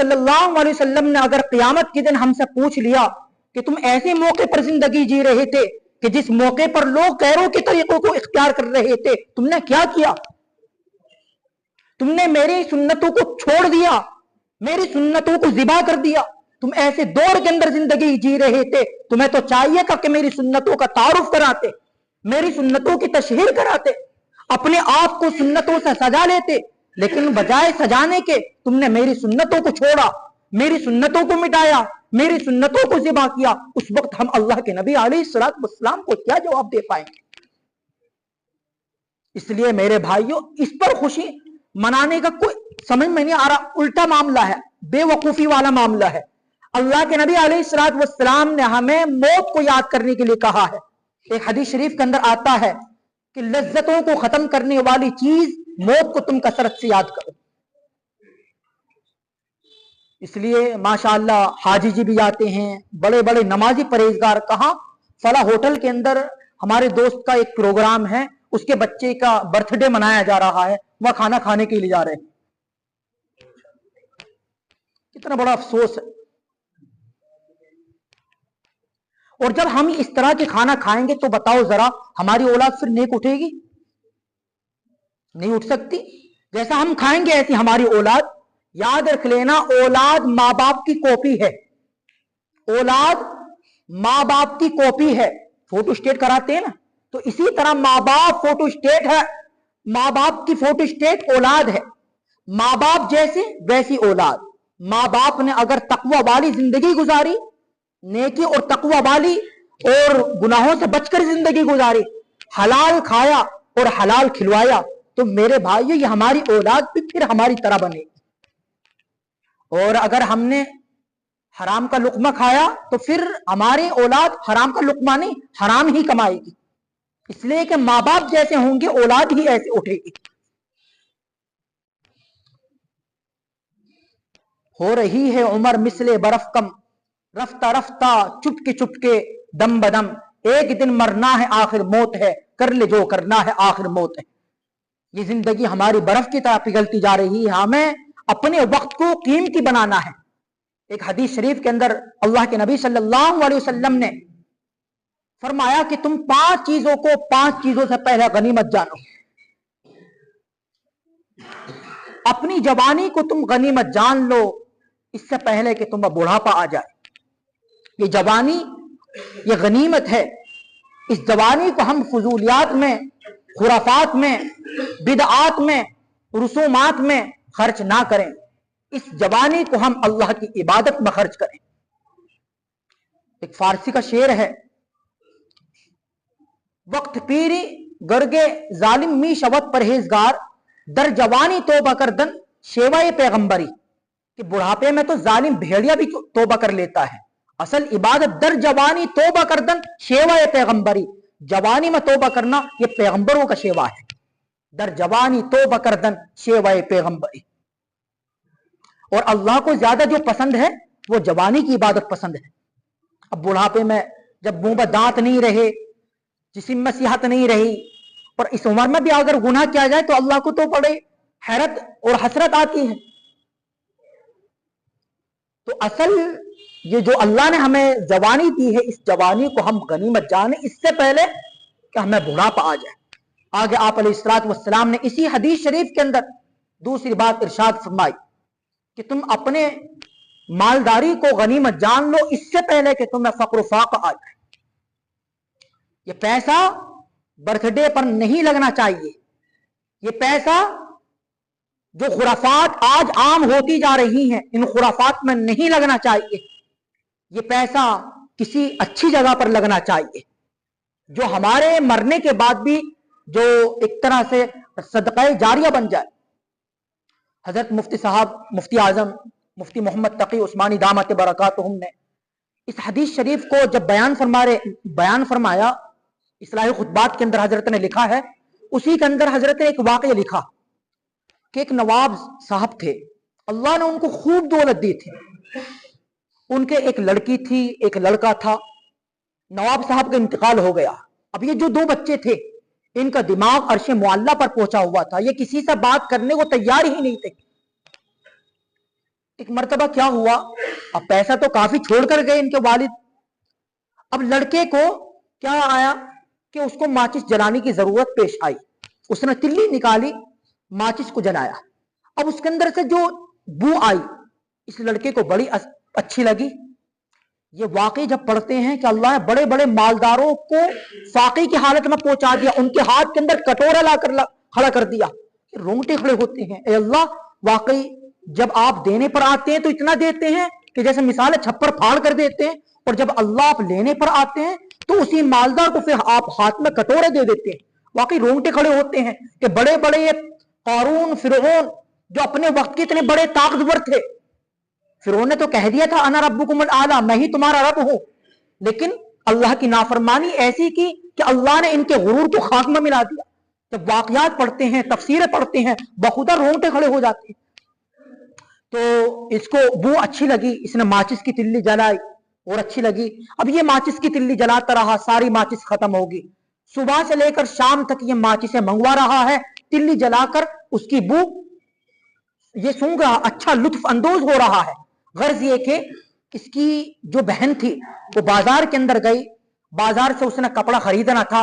सल्लल्लाहु अलैहि वसल्लम ने अगर क़यामत के दिन हमसे पूछ लिया कि तुम ऐसे मौके पर जिंदगी जी रहे थे कि जिस मौके पर लोग गैरों के तरीकों को इख्तियार कर रहे थे, तुमने क्या किया? तुमने मेरी सुन्नतों को छोड़ दिया, मेरी सुन्नतों को ज़िबा कर दिया। तुम ऐसे दौर के अंदर जिंदगी जी रहे थे, तुम्हें तो चाहिए था कि मेरी सुन्नतों का तारुफ कराते, मेरी सुन्नतों की तशहीर कराते, अपने आप को सुन्नतों से सजा लेते, लेकिन बजाय सजाने के तुमने मेरी सुन्नतों को छोड़ा, मेरी सुन्नतों को मिटाया, मेरी सुन्नतों को ज़िबा किया। उस वक्त हम अल्लाह के नबी अलैहिस्सलातु वस्सलाम को क्या जवाब दे पाएंगे? इसलिए मेरे भाइयों, इस पर खुशी मनाने का कोई समझ में नहीं आ रहा, उल्टा मामला है, बेवकूफी वाला मामला है। अल्लाह के नबी अलैहिस्सलातु वस्सलाम ने हमें मौत को याद करने के लिए कहा है। एक हदीस शरीफ के अंदर आता है कि लज्जतों को खत्म करने वाली चीज मौत को तुम कसरत से याद करो। इसलिए माशाअल्लाह हाजी जी भी आते हैं, बड़े बड़े नमाजी परहेजगार। कहाँ? फला होटल के अंदर हमारे दोस्त का एक प्रोग्राम है, उसके बच्चे का बर्थडे मनाया जा रहा है, वह खाना खाने के लिए जा रहे हैं। कितना बड़ा अफसोस है। और जब हम इस तरह के खाना खाएंगे तो बताओ जरा, हमारी औलाद फिर नेक उठेगी? नहीं उठ सकती। जैसा हम खाएंगे ऐसी हमारी औलाद। याद रख लेना, औलाद माँ बाप की कॉपी है, औलाद माँ बाप की कॉपी है। फोटो स्टेट कराते हैं ना, तो इसी तरह माँ बाप फोटो स्टेट है, माँ बाप की फोटो स्टेट औलाद है। माँ बाप जैसे वैसी औलाद। माँ बाप ने अगर तकवा वाली जिंदगी गुजारी, नेकी और तकवा वाली और गुनाहों से बचकर जिंदगी गुजारी, हलाल खाया और हलाल खिलवाया, तो मेरे भाइयों ये हमारी औलाद भी फिर हमारी तरह बनेगी। और अगर हमने हराम का लुक्मा खाया तो फिर हमारी औलाद हराम का लुक्मा नहीं, हराम ही कमाएगी। इसलिए कि माँ बाप जैसे होंगे औलाद ही ऐसे उठेगी। हो रही है उम्र मिसले बर्फ कम, रफ्ता रफ्ता चुपके चुपके दम बदम, एक दिन मरना है आखिर मौत है, कर ले जो करना है आखिर मौत है। ये जिंदगी हमारी बर्फ की तरह पिघलती जा रही है, हमें अपने वक्त को कीमती बनाना है। एक हदीस शरीफ के अंदर अल्लाह के नबी सल्लल्लाहु अलैहि वसल्लम ने फरमाया कि तुम 5 चीजों से पहले गनीमत जानो। अपनी जवानी को तुम गनीमत जान लो, इससे पहले कि तुम्हें बुढ़ापा आ जाए। ये जवानी ये गनीमत है। इस जवानी को हम फजूलियात में, खुराफात में, बिदआत में, रसूमात में खर्च ना करें। इस जवानी को हम अल्लाह की इबादत में खर्च करें। एक फारसी का शेर है, वक्त पीरी गर्गे जालिम मी शवत परहेजगार, दर जवानी तोबा करदन शेवाए पैगंबरी। कि बुढ़ापे में तो जालिम भेड़िया भी तोबा कर लेता है, असल इबादत दर जवानी तोबा करदन शेवाए पैगंबरी। जवानी में तोबा करना ये पैगंबरों का शेवा है। दर जवानी तोबा करदन शेवाए पैगंबरी। और अल्लाह को ज्यादा जो पसंद है वो जवानी की इबादत पसंद है। अब बुढ़ापे में जब मुंह में दांत नहीं रहे, जिस्म में सिहत नहीं रही, और इस उम्र में भी अगर गुनाह किया जाए तो अल्लाह को तो बड़े हैरत और हसरत आती है। तो असल ये जो अल्लाह ने हमें जवानी दी है, इस जवानी को हम गनीमत जाने, इससे पहले कि हमें बुढ़ापा आ जाए। आगे आप अलैहिस्सलातु वस्सलाम ने इसी हदीस शरीफ के अंदर दूसरी बात इरशाद फरमाई कि तुम अपने मालदारी को गनीमत जान लो, इससे पहले कि तुम्हें फक्र फाक़ आ जाए। ये पैसा बर्थडे पर नहीं लगना चाहिए। ये पैसा जो खुराफात आज आम होती जा रही हैं, इन खुराफात में नहीं लगना चाहिए। ये पैसा किसी अच्छी जगह पर लगना चाहिए, जो हमारे मरने के बाद भी जो एक तरह से सदक़ा जारिया बन जाए। हजरत मुफ्ती साहब, मुफ्ती आजम मुफ्ती मोहम्मद तकी उस्मानी दामत बरकातुहुम ने इस हदीस शरीफ को जब बयान फरमाया, इस्लाही खुतबात के अंदर हजरत ने लिखा है, उसी के अंदर हजरत ने एक वाक़या लिखा कि एक नवाब साहब थे, अल्लाह ने उनको खूब दौलत दी थी। उनके एक लड़की थी, एक लड़का था। नवाब साहब का इंतकाल हो गया। अब ये जो 2 बच्चे थे, इनका दिमाग अर्शे मुअल्ला पर पहुंचा हुआ था। ये किसी से बात करने को तैयार ही नहीं थे एक मर्तबा क्या हुआ, अब पैसा तो काफी छोड़ कर गए इनके वालिद। अब लड़के को क्या आया कि उसको माचिस जलाने की जरूरत पेश आई। उसने तिल्ली निकाली, माचिस को जलाया। अब उसके अंदर से जो बू आई इस लड़के को बड़ी अच्छी लगी। ये वाकई जब पढ़ते हैं कि अल्लाह ने बड़े बड़े मालदारों को फाकी की हालत में पहुंचा दिया, उनके हाथ के अंदर कटोरा लाकर खड़ा कर दिया, रोंगटे खड़े होते हैं। ए अल्लाह, वाकई जब आप देने पर आते हैं तो इतना देते हैं कि जैसे मिसाल छप्पर फाड़ कर देते हैं, और जब अल्लाह आप लेने पर आते हैं तो उसी मालदार को फिर आप हाथ में कटोरे दे देते हैं। वाकई रोंगटे खड़े होते हैं कि बड़े बड़े ये कारून, फिरौन जो अपने वक्त के इतने बड़े ताकतवर थे, फिरौन ने तो कह दिया था अना रब्बुकुमुल आला, मैं ही तुम्हारा रब हूं, लेकिन अल्लाह की नाफरमानी ऐसी की कि अल्लाह ने इनके गुरूर को खाक में मिला दिया। जब वाकयात पढ़ते हैं, तफसीरें पढ़ते हैं, बखुदा रोंगटे खड़े हो जाते हैं। तो इसको वो अच्छी लगी, इसने माचिस की तिल्ली जलाई और अच्छी लगी। अब ये माचिस की तिल्ली जलाता रहा, सारी माचिस खत्म होगी। सुबह से लेकर शाम तक ये माचिसें मंगवा रहा है, तिल्ली जलाकर उसकी बू ये सूंघ रहा, अच्छा लुत्फ अंदोज हो रहा है। गर्ज ये कि इसकी जो बहन थी वो बाजार के अंदर गई, बाजार से उसने कपड़ा खरीदना था।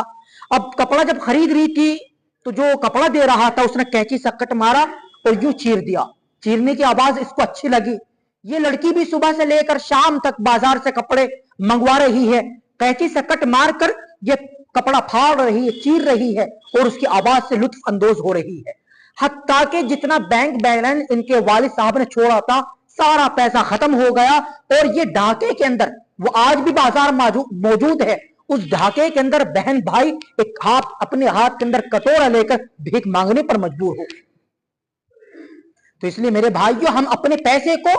अब कपड़ा जब खरीद रही थी तो जो कपड़ा दे रहा था उसने कैंची से कट मारा और यूं चीर दिया। चीरने की आवाज इसको अच्छी लगी। ये लड़की भी सुबह से लेकर शाम तक बाजार से कपड़े मंगवा रही है, कैंची से कट मार कर ये कपड़ा फाड़ रही है, चीर रही है और उसकी आवाज से लुत्फ अंदोज हो रही है। हत्ता कि जितना बैंक बैलेंस इनके वालिद साहब ने छोड़ा था सारा पैसा खत्म हो गया, और ये ढाके के अंदर, वो आज भी बाजार मौजूद है, उस ढाके के अंदर बहन भाई एक हाथ अपने हाथ के अंदर कटोरा लेकर भीख मांगने पर मजबूर हो। तो इसलिए मेरे भाइयों, हम अपने पैसे को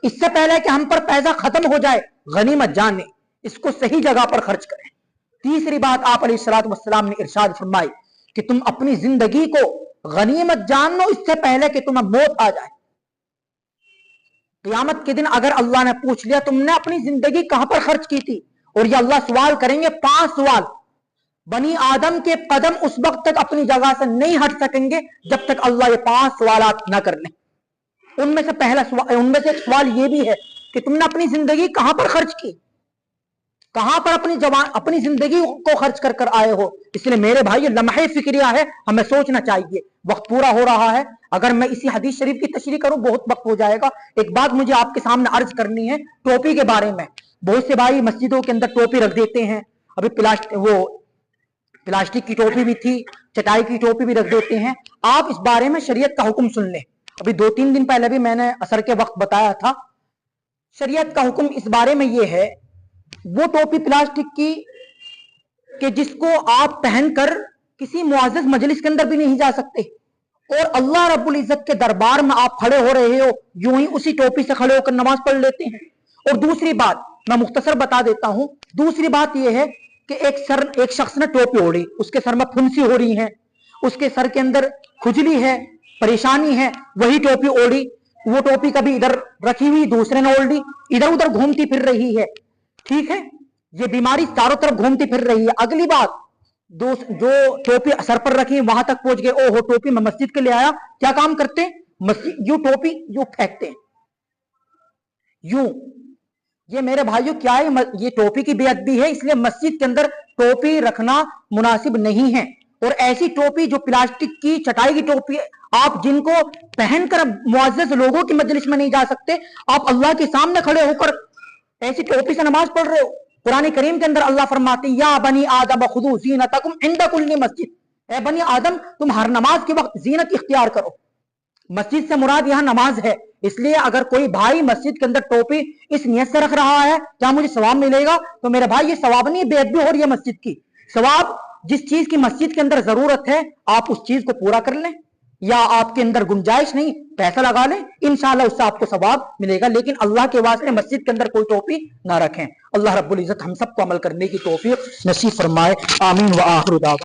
इससे पहले कि हम पर पैसा खत्म हो जाए गनीमत जाने, इसको सही जगह पर खर्च करें। तीसरी बात आप अलैहिस्सलातु वस्सलाम ने इरशाद फरमाई कि तुम अपनी जिंदगी को गनीमत जान लो इससे पहले कि तुम्हें मौत आ जाए। क़यामत के दिन अगर अल्लाह ने पूछ लिया तुमने अपनी जिंदगी कहां पर खर्च की थी, और ये अल्लाह सवाल करेंगे 5 सवाल, बनी आदम के कदम उस वक्त तक अपनी जगह से नहीं हट सकेंगे जब तक अल्लाह ये 5 सवालात ना कर ले। उनमें से पहला सवाल, उनमें से एक सवाल ये भी है कि तुमने अपनी जिंदगी कहां पर खर्च की, कहां पर अपनी जिंदगी को खर्च कर कर आए हो। इसलिए मेरे भाई, लम्हे फिक्रिया है, हमें सोचना चाहिए। वक्त पूरा हो रहा है, अगर मैं इसी हदीस शरीफ की तशरीह करूं बहुत वक्त हो जाएगा। एक बात मुझे आपके सामने अर्ज करनी है टोपी के बारे में। बहुत से भाई मस्जिदों के अंदर टोपी रख देते हैं, अभी प्लास्टिक की टोपी भी थी, चटाई की टोपी भी रख देते हैं। आप इस बारे में शरीयत का हुक्म सुन लें। अभी 2-3 दिन पहले भी मैंने असर के वक्त बताया था। शरीयत का हुक्म इस बारे में यह है, वो टोपी प्लास्टिक की कि जिसको आप पहनकर किसी मुआज़्ज़ज़ मजलिस के अंदर भी नहीं जा सकते, और अल्लाह रब्बुल इज्जत के दरबार में आप खड़े हो रहे हो, यूं ही उसी टोपी से खड़े होकर नमाज पढ़ लेते हैं। और दूसरी बात मैं मुख्तसर बता देता हूं, दूसरी बात यह है कि एक शख्स ने टोपी ओढ़ी, उसके सर में फुंसी हो रही है, उसके सर के अंदर खुजली है, परेशानी है, वही टोपी ओढ़ी, वो टोपी कभी इधर रखी हुई दूसरे ने ओढ़ ली, इधर उधर घूमती फिर रही है। ठीक है, ये बीमारी चारों तरफ घूमती फिर रही है। अगली बात, जो टोपी सर पर रखी वहां तक पहुंच गए, ओहो टोपी मैं मस्जिद के लिए आया, क्या काम करते हैं, मस्जिद यूं टोपी यूं फेंकते हैं, यूं। ये मेरे भाइयों क्या है, ये टोपी की बेअदबी है, इसलिए मस्जिद के अंदर टोपी रखना मुनासिब नहीं है। और ऐसी टोपी जो प्लास्टिक की चटाई की टोपी, आप जिनको पहनकर मुअज़्ज़ज़ लोगों की मजलिस में नहीं जा सकते, आप अल्लाह के सामने खड़े होकर ऐसी टोपी से नमाज पढ़ रहे हो। कुरान करीम के अंदर अल्लाह फरमाते हैं, या बनी आदम खुदू ज़ीनतकुम इंदा कुल्ली मस्जिद, ए बनी आदम तुम हर नमाज के वक्त जीनत इख्तियार करो। मस्जिद से मुराद यहाँ नमाज है। इसलिए अगर कोई भाई मस्जिद के अंदर टोपी इस नियत से रख रहा है क्या मुझे सवाब मिलेगा, तो मेरे भाई ये सवाब नहीं, बेअदबी हो रही है मस्जिद की। सवाब जिस चीज की मस्जिद के अंदर जरूरत है आप उस चीज को पूरा कर लें, या आपके अंदर गुंजाइश नहीं पैसा लगा लें, इंशाअल्लाह उससे आपको सवाब मिलेगा। लेकिन अल्लाह के वास्ते मस्जिद के अंदर कोई टोपी ना रखें। अल्लाह रब्बुल इज्जत हम सबको अमल करने की तौफीक नसीब फरमाए। आमीन व आखिर दावा।